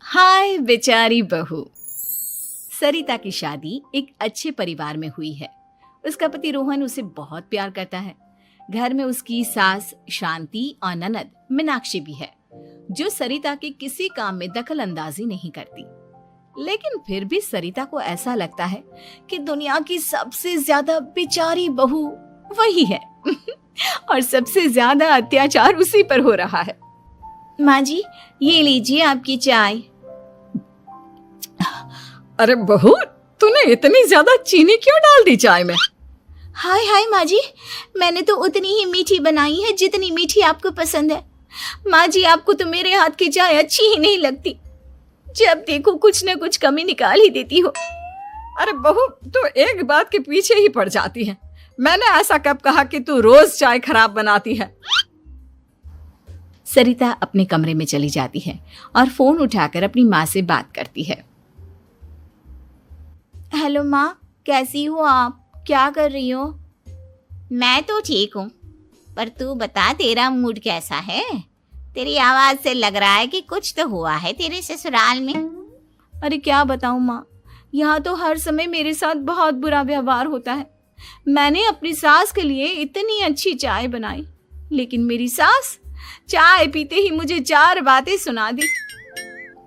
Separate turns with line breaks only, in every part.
हाय बेचारी बहू। सरिता की शादी एक अच्छे परिवार में हुई है। उसका पति रोहन उसे बहुत प्यार करता है। घर में उसकी सास शांति और ननद मीनाक्षी भी है, जो सरिता के किसी काम में दखल अंदाजी नहीं करती। लेकिन फिर भी सरिता को ऐसा लगता है कि दुनिया की सबसे ज्यादा बेचारी बहू वही है और सबसे ज्यादा अत्याचार उसी पर हो रहा है। माँ जी, ये लीजिए आपकी चाय।
अरे बहू, तूने इतनी ज्यादा चीनी क्यों डाल दी चाय में?
हाय हाय माँ जी, मैंने तो उतनी ही मीठी बनाई है जितनी मीठी आपको पसंद है। माँ जी, आपको तो मेरे हाथ की चाय अच्छी ही नहीं लगती। जब देखो कुछ न कुछ कमी निकाल ही देती हो।
अरे बहू, तू एक बात के पीछे ही पड़ जाती है। मैंने ऐसा कब कहा कि तू रोज चाय खराब बनाती है?
सरिता अपने कमरे में चली जाती है और फोन उठाकर अपनी माँ से बात करती है। हेलो माँ, कैसी हो आप? क्या कर रही हो?
मैं तो ठीक हूँ, पर तू बता, तेरा मूड कैसा है? तेरी आवाज से लग रहा है कि कुछ तो हुआ है तेरे ससुराल में।
अरे क्या बताऊँ माँ, यहाँ तो हर समय मेरे साथ बहुत बुरा व्यवहार होता है। मैंने अपनी सास के लिए इतनी अच्छी चाय बनाई, लेकिन मेरी सास चाय पीते ही मुझे 4 बातें सुना दी।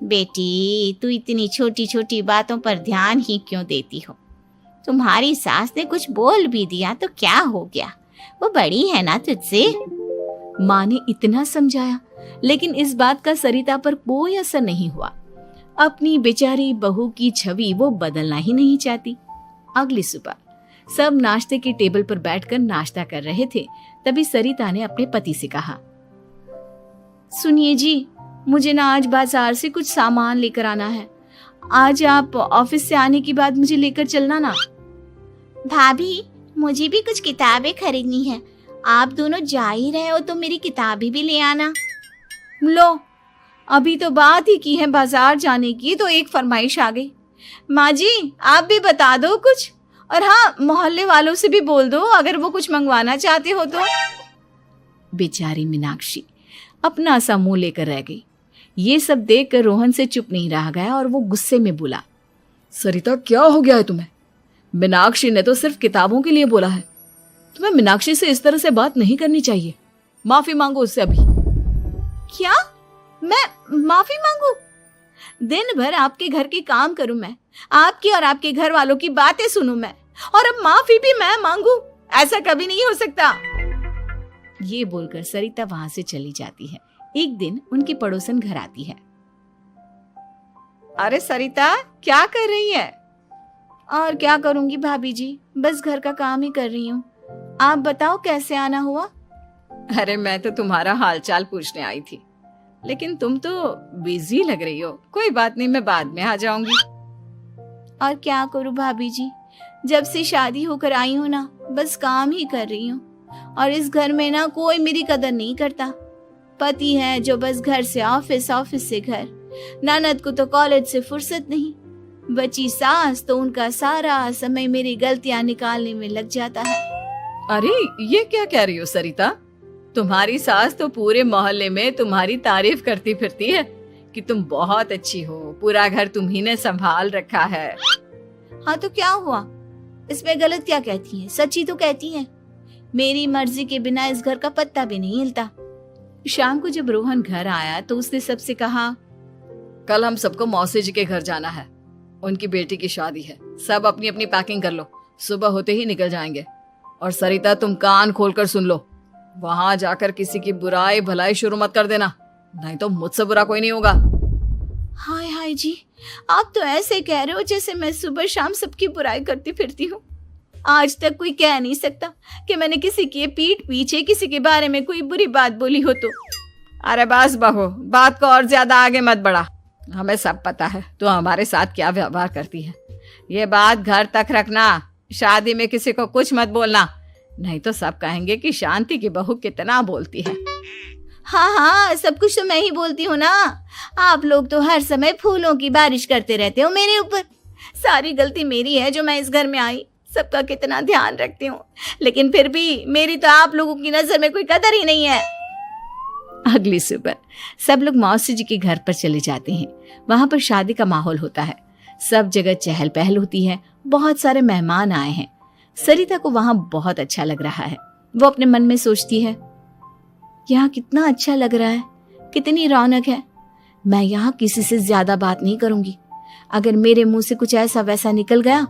बेटी, तू इतनी छोटी छोटी बातों पर ध्यान ही क्यों देती हो? तुम्हारी सास ने कुछ बोल भी दिया तो क्या हो गया, वो बड़ी है ना तुझसे।
माँ ने इतना समझाया, लेकिन इस बात का सरिता पर कोई असर नहीं हुआ। अपनी बेचारी बहू की छवि वो बदलना ही नहीं चाहती। अगली सुबह सब नाश्ते की टेबल पर बैठकर नाश्ता कर रहे थे, तभी सरिता ने अपने पति से कहा, सुनिए जी, मुझे ना आज बाजार से कुछ सामान लेकर आना है। आज आप ऑफिस से आने के बाद मुझे लेकर चलना ना।
भाभी, मुझे भी कुछ किताबें खरीदनी है। आप दोनों जा ही रहे हो तो मेरी किताबें भी ले आना।
लो, अभी तो बात ही की है बाजार जाने की, तो एक फरमाइश आ गई। माँ जी, आप भी बता दो कुछ, और हाँ, मोहल्ले वालों से भी बोल दो अगर वो कुछ मंगवाना चाहते हो तो। बेचारी मीनाक्षी अपना सा मुंह लेकर रह गई। ये सब देखकर रोहन से चुप नहीं रह गया और वो गुस्से में बोला,
सरिता, क्या हो गया है तुम्हें? मीनाक्षी ने तो सिर्फ किताबों के लिए बोला है। तुम्हें मीनाक्षी से इस तरह से बात नहीं करनी चाहिए। माफी मांगो उससे अभी।
क्या? मैं माफी मांगू? दिन भर आपके घर के काम करूं मैं, आपकी और आपके घर वालों की बातें सुनूं मैं, और अब माफी भी मैं मांगू? ऐसा कभी नहीं हो सकता। ये बोलकर सरिता वहां से चली जाती है। एक दिन उनकी पड़ोसन घर आती है। अरे सरिता, क्या कर रही है? और क्या करूंगी भाभी जी, बस घर का काम ही कर रही हूँ। आप बताओ कैसे आना हुआ?
अरे मैं तो तुम्हारा हालचाल पूछने आई थी, लेकिन तुम तो बिजी लग रही हो। कोई बात नहीं, मैं बाद में आ जाऊंगी।
और क्या करूं भाभी जी, जब से शादी होकर आई हूँ ना, बस काम ही कर रही हूँ। और इस घर में ना कोई मेरी कदर नहीं करता। पति है जो बस घर से ऑफिस, ऑफिस से घर। ननद को तो कॉलेज से फुर्सत नहीं। बची सास तो उनका सारा समय मेरी गलतियां निकालने में लग जाता है।
अरे ये क्या कह रही हो सरिता? तुम्हारी सास तो पूरे मोहल्ले में तुम्हारी तारीफ करती फिरती है कि तुम बहुत अच्छी हो, पूरा घर तुम्ही ने संभाल रखा है।
हाँ तो क्या हुआ, इसमें गलत क्या कहती है? सच्ची तो कहती है। मेरी मर्जी के बिना इस घर का पत्ता भी नहीं हिलता। शाम को जब रोहन घर आया तो उसने सबसे कहा,
कल हम सबको मौसी जी के घर जाना है। उनकी बेटी की शादी है। सब अपनी अपनी पैकिंग कर लो, सुबह होते ही निकल जाएंगे। और सरिता, तुम कान खोलकर सुन लो, वहां जाकर किसी की बुराई भलाई शुरू मत कर देना, नहीं तो मुझसे बुरा कोई नहीं होगा।
हाय हाय जी, आप तो ऐसे कह रहे हो जैसे मैं सुबह शाम सबकी बुराई करती फिरती हूँ। आज तक कोई कह नहीं सकता कि मैंने किसी की पीठ पीछे किसी के बारे में कोई बुरी बात बोली हो तो।
अरे बस बहू, बात को और ज्यादा आगे मत बढ़ा। हमें सब पता है तू हमारे साथ क्या व्यवहार करती है। ये बात घर तक रखना, शादी में किसी को कुछ मत बोलना, नहीं तो सब कहेंगे कि शांति की बहू कितना बोलती है।
हाँ हाँ, सब कुछ तो मैं ही बोलती हूँ ना। आप लोग तो हर समय फूलों की बारिश करते रहते हो मेरे ऊपर। सारी गलती मेरी है जो मैं इस घर में आई। सबका कितना ध्यान रखती हूँ, लेकिन फिर भी मेरी तो आप लोगों की नजर में कोई कदर ही नहीं है। अगली सुबह सब लोग मौसी जी के घर पर चले जाते हैं। वहां पर शादी का माहौल होता है, सब जगह चहल पहल होती है, बहुत सारे मेहमान आए हैं। सरिता को वहां बहुत अच्छा लग रहा है। वो अपने मन में सोचती है, यहाँ कितना अच्छा लग रहा है, कितनी रौनक है। मैं यहाँ किसी से ज्यादा बात नहीं करूंगी। अगर मेरे मुंह से कुछ ऐसा वैसा निकल गया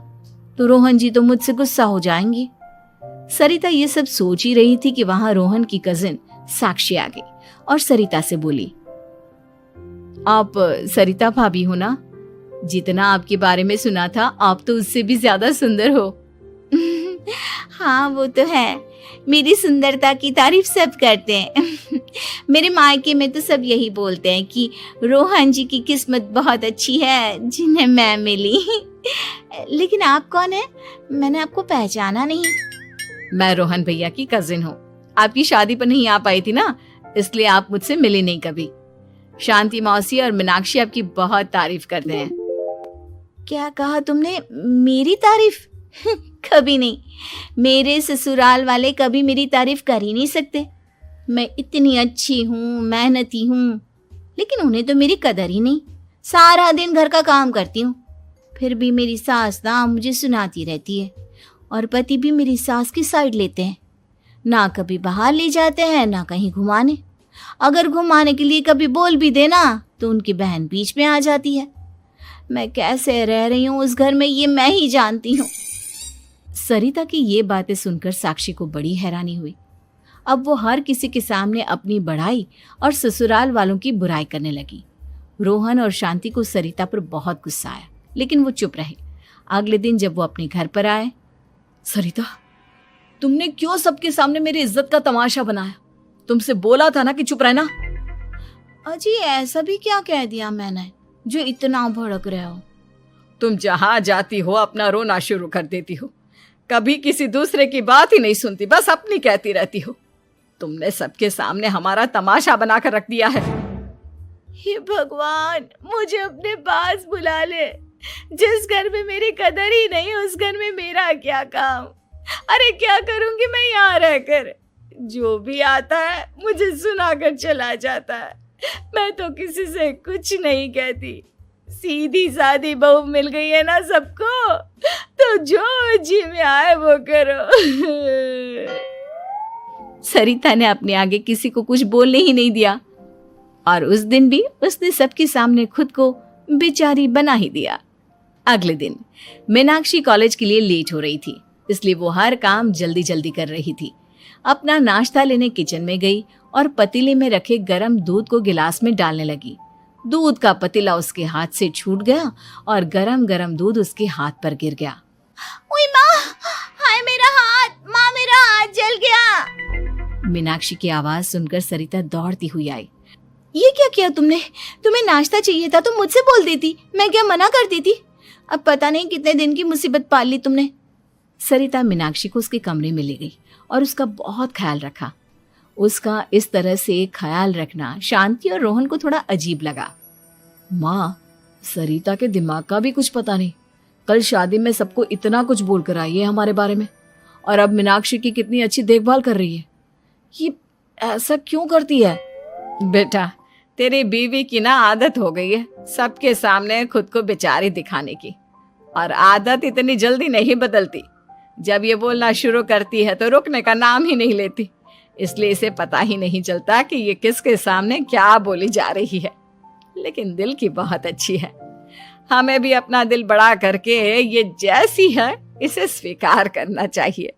तो रोहन जी तो मुझसे गुस्सा हो जाएंगी। सरिता ये सब सोच ही रही थी कि वहां रोहन की कजिन साक्षी आ गई और सरिता से बोली, आप सरिता भाभी हो ना? जितना आपके बारे में सुना था आप तो उससे भी ज्यादा सुंदर हो।
हाँ वो तो है, मेरी सुंदरता की तारीफ सब करते हैं। मेरे मायके में तो सब यही बोलते हैं कि रोहन जी की किस्मत बहुत अच्छी है जिन्हें मैं मिली। लेकिन आप कौन है? मैंने आपको पहचाना नहीं।
मैं रोहन भैया की कजिन हूँ। आपकी शादी पर नहीं आ पाई थी ना, इसलिए आप मुझसे मिली नहीं कभी। शांति मौसी और मीनाक्षी आपकी बहुत तारीफ करते हैं।
क्या कहा तुमने? मेरी तारीफ? कभी नहीं। मेरे ससुराल वाले कभी मेरी तारीफ कर ही नहीं सकते। मैं इतनी अच्छी हूँ, मेहनती हूँ, लेकिन उन्हें तो मेरी कदर ही नहीं। सारा दिन घर का काम करती हूँ, फिर भी मेरी सास ना मुझे सुनाती रहती है और पति भी मेरी सास की साइड लेते हैं। ना कभी बाहर ले जाते हैं ना कहीं घुमाने। अगर घुमाने के लिए कभी बोल भी देना तो उनकी बहन बीच में आ जाती है। मैं कैसे रह रही हूँ उस घर में ये मैं ही जानती हूँ।
सरिता की ये बातें सुनकर साक्षी को बड़ी हैरानी हुई। अब वो हर किसी के सामने अपनी बढ़ाई और ससुराल वालों की बुराई करने लगी। रोहन और शांति को सरिता पर बहुत गुस्सा आया, लेकिन वो चुप रहे। अगले दिन जब वो अपने घर पर आए,
सरिता, तुमने क्यों सबके सामने मेरी इज्जत का तमाशा बनाया? तुमसे बोला था ना कि चुप रहना।
अजी ऐसा भी क्या कह दिया मैंने जो इतना भड़क रहे हो?
तुम जहां जाती हो अपना रोना शुरू कर देती हो, कभी किसी दूसरे की बात ही नहीं सुनती, बस अपनी कहती रहती हो। तुमने सबके सामने हमारा तमाशा बनाकर रख दिया है।
हे भगवान, मुझे अपने पास बुला ले। जिस घर में मेरी कदर ही नहीं उस घर में मेरा क्या काम? अरे क्या करूंगी मैं यहाँ रहकर? जो भी आता है मुझे सुनाकर चला जाता है। मैं तो किसी से कुछ नहीं कहती। सीधी सादी बहू मिल गई है ना सबको, तो जो जी में आए वो करो।
सरिता ने अपने आगे किसी को कुछ बोलने ही नहीं दिया और उस दिन भी उसने सबके सामने खुद को बेचारी बना ही दिया। अगले दिन मीनाक्षी कॉलेज के लिए लेट हो रही थी, इसलिए वो हर काम जल्दी जल्दी कर रही थी। अपना नाश्ता लेने किचन में गई और पतीले में रखे गरम दूध को गिलास में डालने लगी। दूध का पतीला उसके हाथ से छूट गया और गरम गरम दूध उसके हाथ पर गिर गया।
ओए माँ, हाय मेरा हाथ, माँ मेरा हाथ जल गया।
मीनाक्षी की आवाज सुनकर सरिता दौड़ती हुई आई।
ये क्या किया तुमने? तुम्हें नाश्ता चाहिए था तो मुझसे बोल देती, मैं क्या मना करती थी? अब पता नहीं कितने दिन की मुसीबत पाल ली तुमने।
सरिता मीनाक्षी को उसके कमरे में ले गई और उसका बहुत ख्याल रखा। उसका इस तरह से ख्याल रखना शांति और रोहन को थोड़ा अजीब लगा।
माँ, सरिता के दिमाग का भी कुछ पता नहीं। कल शादी में सबको इतना कुछ बोल कर आई है हमारे बारे में, और अब मीनाक्षी की कितनी अच्छी देखभाल कर रही है। ये ऐसा क्यों करती है?
बेटा, तेरी बीवी की ना आदत हो गई है सबके सामने खुद को बेचारी दिखाने की, और आदत इतनी जल्दी नहीं बदलती। जब ये बोलना शुरू करती है तो रुकने का नाम ही नहीं लेती, इसलिए इसे पता ही नहीं चलता कि ये किसके सामने क्या बोली जा रही है। लेकिन दिल की बहुत अच्छी है। हमें भी अपना दिल बड़ा करके ये जैसी है इसे स्वीकार करना चाहिए।